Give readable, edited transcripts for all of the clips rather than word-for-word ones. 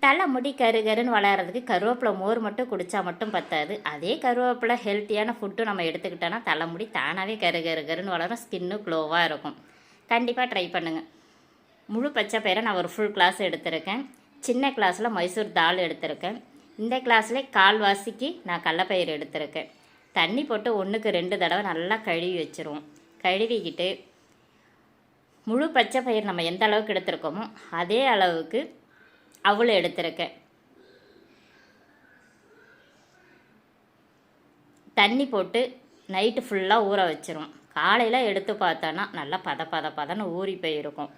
தலைமுடி கருகருன்னு வளர்கிறதுக்கு கருவேப்பிலை மோர் மட்டும் குடித்தா மட்டும் பத்தாது. அதே கருவேப்பிலை ஹெல்த்தியான ஃபுட்டு நம்ம எடுத்துக்கிட்டோன்னா தலைமுடி தானாகவே கருகருன்னு வளரும், ஸ்கின்னு க்ளோவாக இருக்கும். கண்டிப்பாக ட்ரை பண்ணுங்கள். முழு பச்சை பயிரை நான் ஒரு ஃபுல் கிளாஸ் எடுத்திருக்கேன். சின்ன கிளாஸில் மைசூர் தால் எடுத்திருக்கேன். இந்த கிளாஸ்லேயே கால்வாசிக்கு நான் கடலப்பயிறு எடுத்திருக்கேன். தண்ணி போட்டு 1க்கு 2 தடவை நல்லா கழுவி வச்சுருவோம். கழுவிக்கிட்டு முழு பச்சை பயிர் நம்ம எந்த அளவுக்கு எடுத்திருக்கோமோ அதே அளவுக்கு அவள் எடுத்திருக்கேன். தண்ணி போட்டு நைட்டு ஃபுல்லாக ஊற வச்சிரும். காலையில் எடுத்து பார்த்தோன்னா நல்லா பதன்னு ஊறி போயிருக்கும்.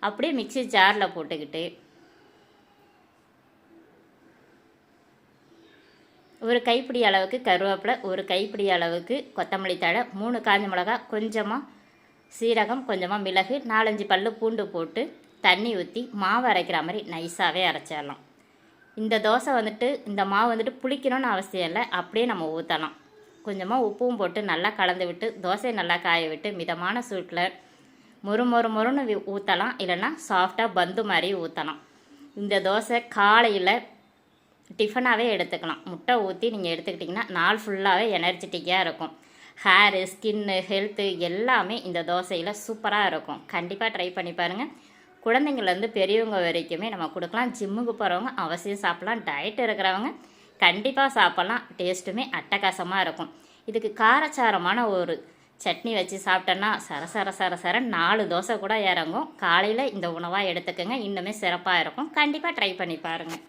அப்படியே மிக்ஸி ஜாரில் போட்டுக்கிட்டு ஒரு கைப்பிடி அளவுக்கு கருவேப்பிலை, ஒரு கைப்பிடி அளவுக்கு கொத்தமல்லி தழை, 3 காஞ்ச மிளகா, கொஞ்சமாக சீரகம், கொஞ்சமாக மிளகு, 4-5 பல்லு பூண்டு போட்டு தண்ணி ஊற்றி மாவு அரைக்கிற மாதிரி நைஸாகவே அரைச்சிடலாம். இந்த தோசை இந்த மாவு புளிக்கணும்னு அவசியம் இல்லை, அப்படியே நம்ம ஊற்றலாம். கொஞ்சமாக உப்பும் போட்டு நல்லா கலந்து விட்டு தோசையை நல்லா காய விட்டு மிதமான சூட்டில் மொறுன்னு ஊற்றலாம். இல்லைன்னா சாஃப்டாக பந்து மாதிரி ஊற்றலாம். இந்த தோசை காலையில் டிஃபனாகவே எடுத்துக்கலாம். முட்டை ஊற்றி நீங்கள் எடுத்துக்கிட்டிங்கன்னா நாள் ஃபுல்லாகவே எனர்ஜெட்டிக்காக இருக்கும். ஹேரு, ஸ்கின்னு, ஹெல்த்து எல்லாமே இந்த தோசையில் சூப்பராக இருக்கும். கண்டிப்பாக ட்ரை பண்ணி பாருங்கள். குழந்தைங்கள்லேருந்து பெரியவங்க வரைக்குமே நம்ம கொடுக்கலாம். ஜிம்முக்கு போகிறவங்க அவசியம் சாப்பிட்லாம். டயட் இருக்கிறவங்க கண்டிப்பாக சாப்பிட்லாம். டேஸ்ட்டுமே அட்டகாசமாக இருக்கும். இதுக்கு காரச்சாரமான ஒரு சட்னி வச்சு சாப்பிட்டோன்னா சர 4 தோசை கூட இறங்கும். காலையில் இந்த உணவாக எடுத்துக்கோங்க, இன்னுமே சிறப்பாக இருக்கும். கண்டிப்பாக ட்ரை பண்ணி பாருங்கள்.